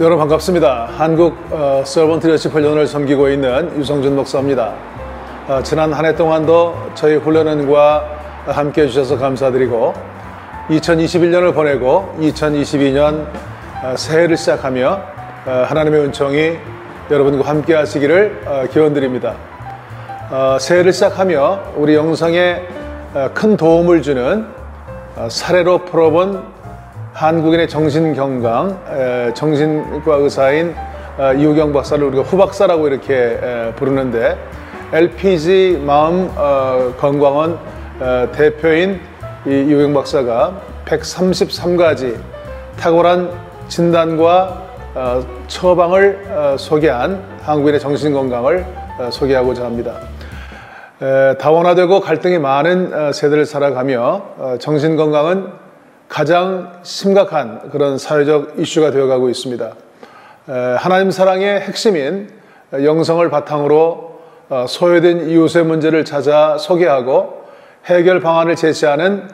여러분 반갑습니다. 한국 서번트 리더십 훈련을 섬기고 있는 유성준 목사입니다. 지난 한 해 동안도 저희 훈련원과 함께 해주셔서 감사드리고 2021년을 보내고 2022년 새해를 시작하며 하나님의 은총이 여러분과 함께 하시기를 기원드립니다. 새해를 시작하며 우리 영성에 큰 도움을 주는 사례로 풀어본 한국인의 정신건강, 정신과 의사인 이우경 박사를 우리가 후박사라고 이렇게 부르는데, LPG 마음 건강원 대표인 이우경 박사가 133가지 탁월한 진단과 처방을 소개한 한국인의 정신건강을 소개하고자 합니다. 다원화되고 갈등이 많은 세대를 살아가며 정신건강은 가장 심각한 그런 사회적 이슈가 되어가고 있습니다. 하나님 사랑의 핵심인 영성을 바탕으로 소외된 이웃의 문제를 찾아 소개하고 해결 방안을 제시하는,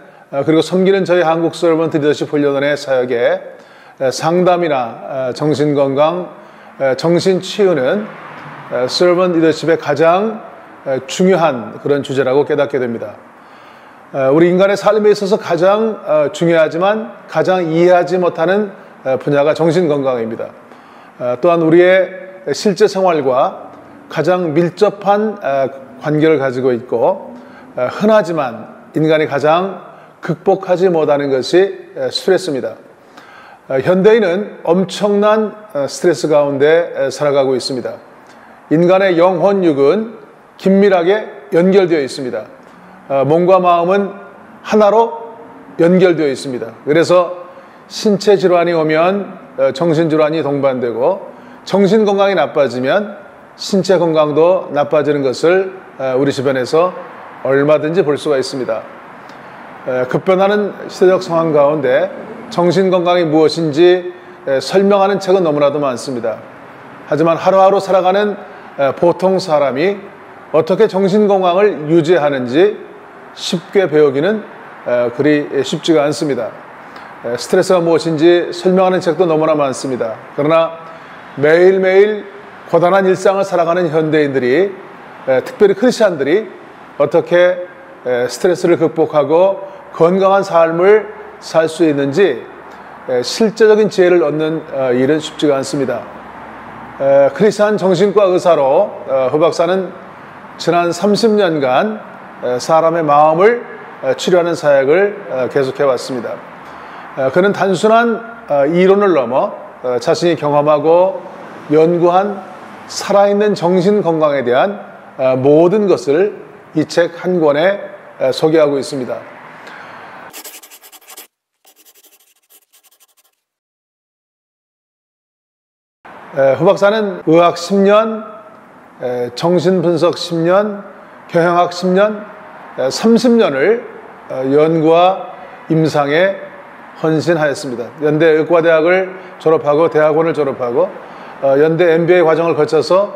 그리고 섬기는 저희 한국 서번트 리더십 훈련원의 사역에 상담이나 정신건강, 정신치유는 서번트 리더십의 가장 중요한 그런 주제라고 깨닫게 됩니다. 우리 인간의 삶에 있어서 가장 중요하지만 가장 이해하지 못하는 분야가 정신건강입니다. 또한 우리의 실제 생활과 가장 밀접한 관계를 가지고 있고, 흔하지만 인간이 가장 극복하지 못하는 것이 스트레스입니다. 현대인은 엄청난 스트레스 가운데 살아가고 있습니다. 인간의 영혼육은 긴밀하게 연결되어 있습니다. 몸과 마음은 하나로 연결되어 있습니다. 그래서 신체 질환이 오면 정신 질환이 동반되고, 정신 건강이 나빠지면 신체 건강도 나빠지는 것을 우리 주변에서 얼마든지 볼 수가 있습니다. 급변하는 시대적 상황 가운데 정신 건강이 무엇인지 설명하는 책은 너무나도 많습니다. 하지만 하루하루 살아가는 보통 사람이 어떻게 정신 건강을 유지하는지 쉽게 배우기는 그리 쉽지가 않습니다. 스트레스가 무엇인지 설명하는 책도 너무나 많습니다. 그러나 매일매일 고단한 일상을 살아가는 현대인들이, 특별히 크리스찬들이 어떻게 스트레스를 극복하고 건강한 삶을 살 수 있는지 실제적인 지혜를 얻는 일은 쉽지가 않습니다. 크리스찬 정신과 의사로 후 박사는 지난 30년간 사람의 마음을 치료하는 사역을 계속해 왔습니다. 그는 단순한 이론을 넘어 자신이 경험하고 연구한 살아있는 정신 건강에 대한 모든 것을 이 책 한 권에 소개하고 있습니다. 후 박사는 의학 10년, 정신분석 10년, 경영학 10년, 30년을 연구와 임상에 헌신하였습니다. 연대 의과대학을 졸업하고 대학원을 졸업하고 연대 MBA 과정을 거쳐서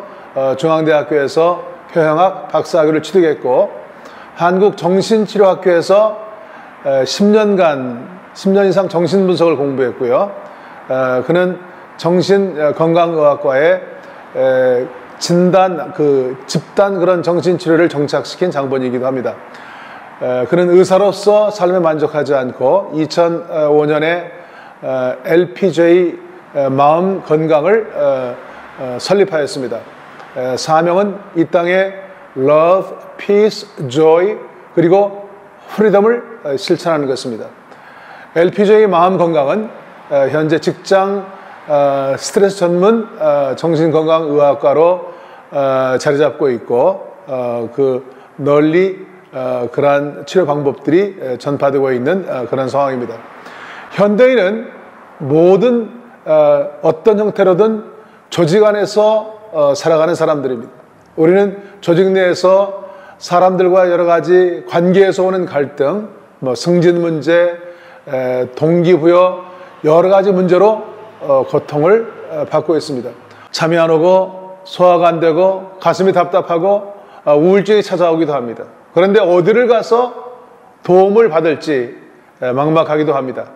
중앙대학교에서 경영학 박사학위를 취득했고, 한국정신치료학교에서 10년 이상 정신분석을 공부했고요. 그는 정신건강의학과에 집단 그런 정신치료를 정착시킨 장본이기도 합니다. 그는 의사로서 삶에 만족하지 않고 2005년에 LPJ 마음 건강을 설립하였습니다. 사명은 이 땅에 Love, Peace, Joy 그리고 프리덤을 실천하는 것입니다. LPJ 마음 건강은 현재 직장 스트레스 전문 정신건강의학과로 자리 잡고 있고, 널리 그러한 치료 방법들이 전파되고 있는 그런 상황입니다. 현대인은 모든 어떤 형태로든 조직 안에서 살아가는 사람들입니다. 우리는 조직 내에서 사람들과 여러 가지 관계에서 오는 갈등, 승진 문제, 동기부여 여러 가지 문제로 고통을 받고 있습니다. 잠이 안 오고 소화가 안 되고 가슴이 답답하고 우울증이 찾아오기도 합니다. 그런데 어디를 가서 도움을 받을지 막막하기도 합니다.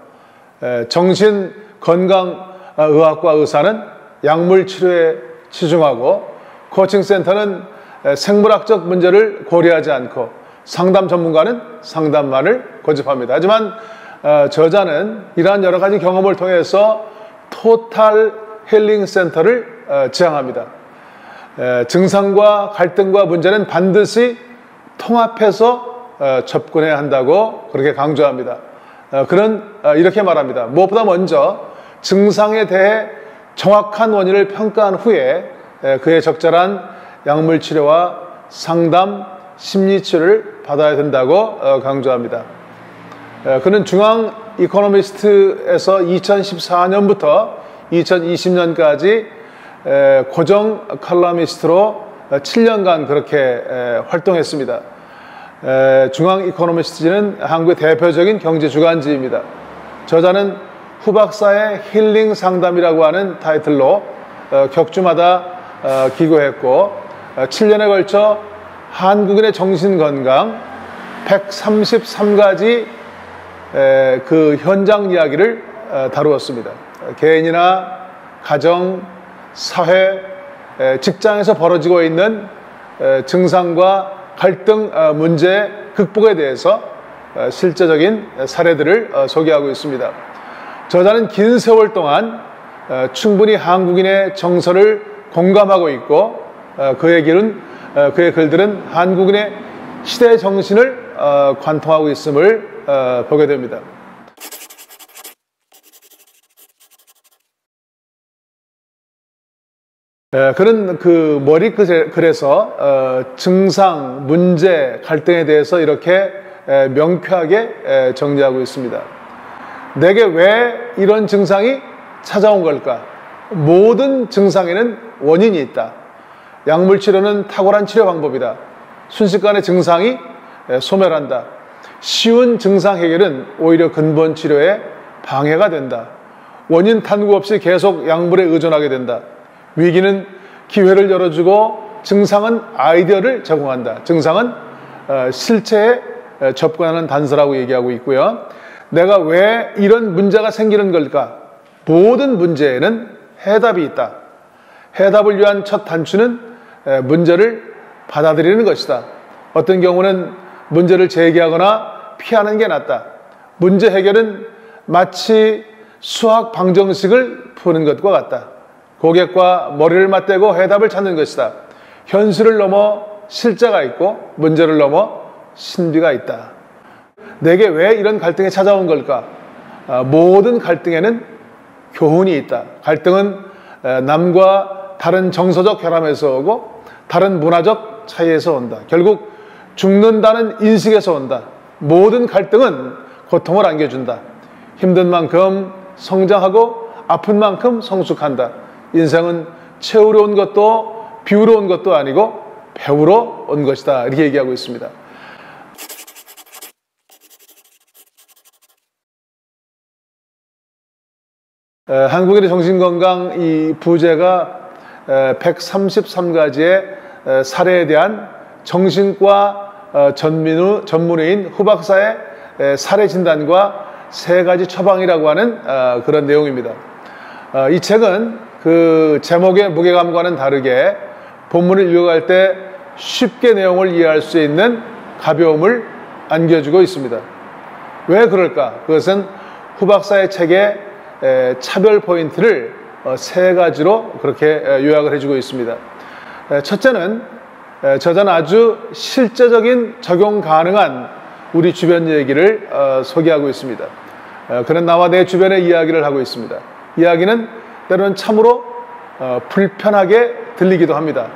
정신 건강 의학과 의사는 약물 치료에 치중하고 코칭센터는 생물학적 문제를 고려하지 않고 상담 전문가는 상담만을 고집합니다. 하지만 저자는 이러한 여러 가지 경험을 통해서 토탈 힐링 센터를 지향합니다. 증상과 갈등과 문제는 반드시 통합해서 접근해야 한다고 그렇게 강조합니다. 그는 이렇게 말합니다. 무엇보다 먼저 증상에 대해 정확한 원인을 평가한 후에 그의 적절한 약물 치료와 상담, 심리 치료를 받아야 된다고 강조합니다. 그는 중앙 이코노미스트에서 2014년부터 2020년까지 고정 칼럼니스트로 7년간 그렇게 활동했습니다. 중앙 이코노미스트지는 한국의 대표적인 경제 주간지입니다. 저자는 후박사의 힐링 상담이라고 하는 타이틀로 격주마다 기고했고 7년에 걸쳐 한국인의 정신건강 133가지 그 현장 이야기를 다루었습니다. 개인이나 가정, 사회, 직장에서 벌어지고 있는 증상과 갈등 문제 극복에 대해서 실제적인 사례들을 소개하고 있습니다. 저자는 긴 세월 동안 충분히 한국인의 정서를 공감하고 있고 그의 글들은 한국인의 시대 정신을 관통하고 있음을 보게 됩니다. 그는 그 머리글에서 증상, 문제, 갈등에 대해서 이렇게 명쾌하게 정리하고 있습니다. 내게 왜 이런 증상이 찾아온 걸까? 모든 증상에는 원인이 있다. 약물 치료는 탁월한 치료 방법이다. 순식간에 증상이 소멸한다. 쉬운 증상 해결은 오히려 근본 치료에 방해가 된다. 원인 탐구 없이 계속 약물에 의존하게 된다. 위기는 기회를 열어주고 증상은 아이디어를 제공한다. 증상은 실체에 접근하는 단서라고 얘기하고 있고요. 내가 왜 이런 문제가 생기는 걸까? 모든 문제에는 해답이 있다. 해답을 위한 첫 단추는 문제를 받아들이는 것이다. 어떤 경우는 문제를 제기하거나 피하는 게 낫다. 문제 해결은 마치 수학 방정식을 푸는 것과 같다. 고객과 머리를 맞대고 해답을 찾는 것이다. 현실을 넘어 실제가 있고 문제를 넘어 신비가 있다. 내게 왜 이런 갈등이 찾아온 걸까? 모든 갈등에는 교훈이 있다. 갈등은 남과 다른 정서적 결함에서 오고 다른 문화적 차이에서 온다. 결국 죽는다는 인식에서 온다. 모든 갈등은 고통을 안겨준다. 힘든 만큼 성장하고 아픈 만큼 성숙한다. 인생은 채우러 온 것도 비우러 온 것도 아니고 배우러 온 것이다. 이렇게 얘기하고 있습니다. 한국인의 정신건강 이 부제가 133가지의 사례에 대한 정신과 전문의인 후박사의 사례 진단과 3가지 처방이라고 하는 그런 내용입니다. 이 책은 그 제목의 무게감과는 다르게 본문을 읽어갈 때 쉽게 내용을 이해할 수 있는 가벼움을 안겨주고 있습니다. 왜 그럴까? 그것은 후박사의 책의 차별 포인트를 3가지로 그렇게 요약을 해주고 있습니다. 첫째는 저자는 아주 실제적인 적용 가능한 우리 주변 얘기를 소개하고 있습니다. 그는 나와 내 주변의 이야기를 하고 있습니다. 이야기는 때로는 참으로 불편하게 들리기도 합니다.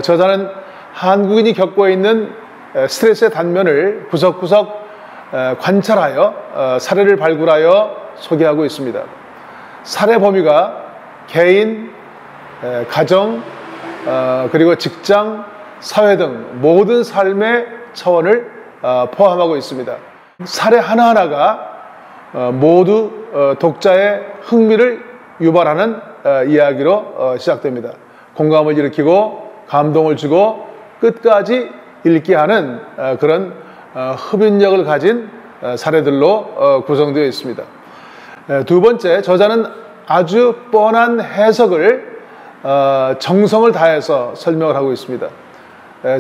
저자는 한국인이 겪고 있는 스트레스의 단면을 구석구석 관찰하여 사례를 발굴하여 소개하고 있습니다. 사례 범위가 개인, 가정, 그리고 직장, 사회 등 모든 삶의 차원을 포함하고 있습니다. 사례 하나하나가 모두 독자의 흥미를 유발하는 이야기로 시작됩니다. 공감을 일으키고 감동을 주고 끝까지 읽게 하는 그런 흡인력을 가진 사례들로 구성되어 있습니다. 두 번째, 저자는 아주 뻔한 해석을 정성을 다해서 설명을 하고 있습니다.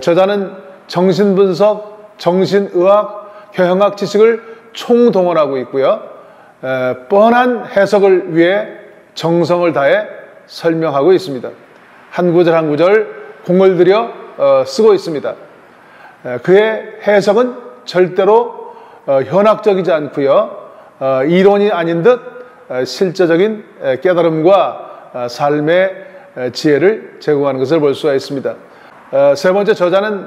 저자는 정신분석, 정신의학, 교형학 지식을 총동원하고 있고요. 뻔한 해석을 위해 정성을 다해 설명하고 있습니다. 한 구절 한 구절 공을 들여 쓰고 있습니다. 그의 해석은 절대로 현학적이지 않고요. 이론이 아닌 듯 실제적인 깨달음과 삶의 지혜를 제공하는 것을 볼 수가 있습니다. 세 번째, 저자는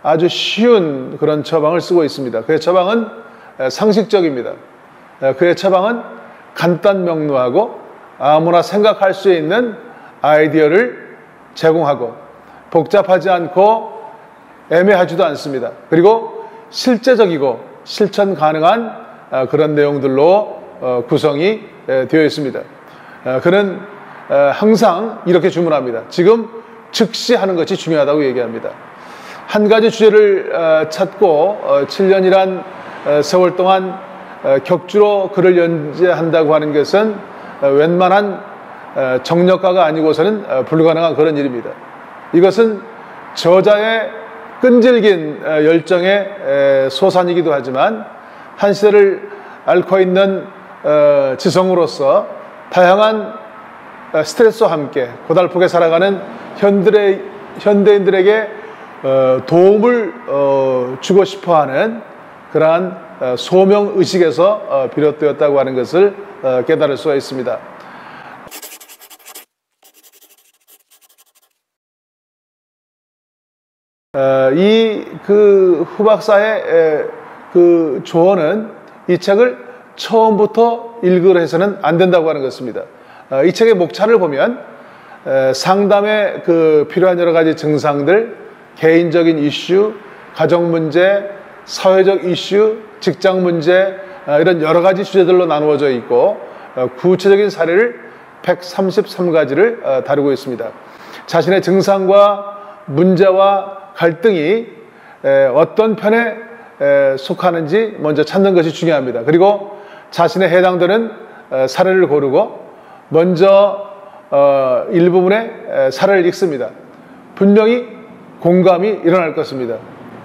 아주 쉬운 그런 처방을 쓰고 있습니다. 그의 처방은 상식적입니다. 그의 처방은 간단 명료하고 아무나 생각할 수 있는 아이디어를 제공하고 복잡하지 않고 애매하지도 않습니다. 그리고 실제적이고 실천 가능한 그런 내용들로 구성이 되어 있습니다. 그는 항상 이렇게 주문합니다. 지금 즉시 하는 것이 중요하다고 얘기합니다. 한 가지 주제를 찾고 7년이란 세월 동안 격주로 글을 연재한다고 하는 것은 웬만한 정력가가 아니고서는 불가능한 그런 일입니다. 이것은 저자의 끈질긴 열정의 소산이기도 하지만 한 시대를 앓고 있는 지성으로서 다양한 스트레스와 함께 고달프게 살아가는 현대인들에게 도움을 주고 싶어하는 그러한 소명의식에서 비롯되었다고 하는 것을 깨달을 수가 있습니다. 이 후박사의 조언은 이 책을 처음부터 읽으려 해서는 안 된다고 하는 것입니다. 이 책의 목차를 보면 상담에 필요한 여러 가지 증상들, 개인적인 이슈, 가정 문제, 사회적 이슈, 직장 문제, 이런 여러 가지 주제들로 나누어져 있고 구체적인 사례를 133가지를 다루고 있습니다. 자신의 증상과 문제와 갈등이 어떤 편에 속하는지 먼저 찾는 것이 중요합니다. 그리고 자신에 해당되는 사례를 고르고 먼저 일부분의 사례를 읽습니다. 분명히 공감이 일어날 것입니다.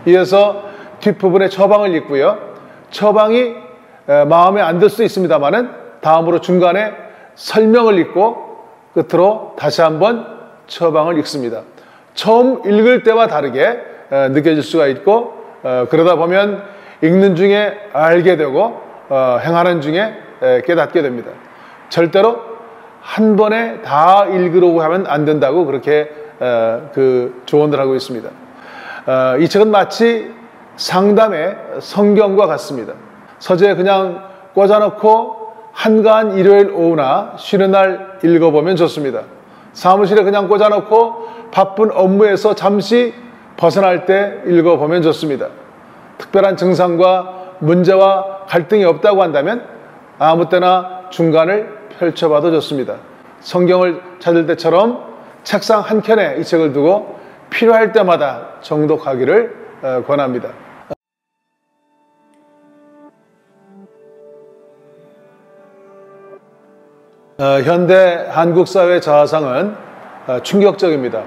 이어서 뒷부분의 처방을 읽고요. 처방이 마음에 안 들 수도 있습니다만은 다음으로 중간에 설명을 읽고 끝으로 다시 한번 처방을 읽습니다. 처음 읽을 때와 다르게 느껴질 수가 있고 그러다 보면 읽는 중에 알게 되고 행하는 중에 깨닫게 됩니다. 절대로 한 번에 다 읽으려고 하면 안 된다고 그렇게 조언을 하고 있습니다. 이 책은 마치 상담의 성경과 같습니다. 서재에 그냥 꽂아놓고 한가한 일요일 오후나 쉬는 날 읽어보면 좋습니다. 사무실에 그냥 꽂아놓고 바쁜 업무에서 잠시 벗어날 때 읽어보면 좋습니다. 특별한 증상과 문제와 갈등이 없다고 한다면 아무 때나 중간을 펼쳐봐도 좋습니다. 성경을 찾을 때처럼 책상 한켠에 이 책을 두고 필요할 때마다 정독하기를 권합니다. 현대 한국 사회 자화상은 충격적입니다.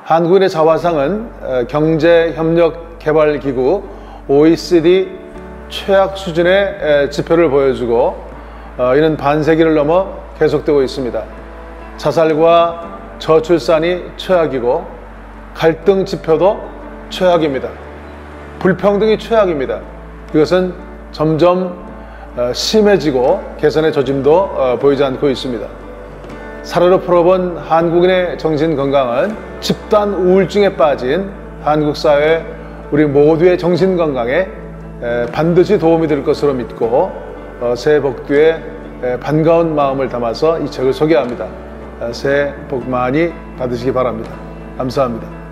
한국인의 자화상은 경제협력개발기구 OECD 최악 수준의 지표를 보여주고 이는 반세기를 넘어 계속되고 있습니다. 자살과 저출산이 최악이고 갈등 지표도 최악입니다. 불평등이 최악입니다. 이것은 점점 심해지고 개선의 조짐도 보이지 않고 있습니다. 사례로 풀어본 한국인의 정신건강은 집단 우울증에 빠진 한국 사회 우리 모두의 정신건강에 반드시 도움이 될 것으로 믿고 새해 복뒤에 반가운 마음을 담아서 이 책을 소개합니다. 새해 복 많이 받으시기 바랍니다. 감사합니다.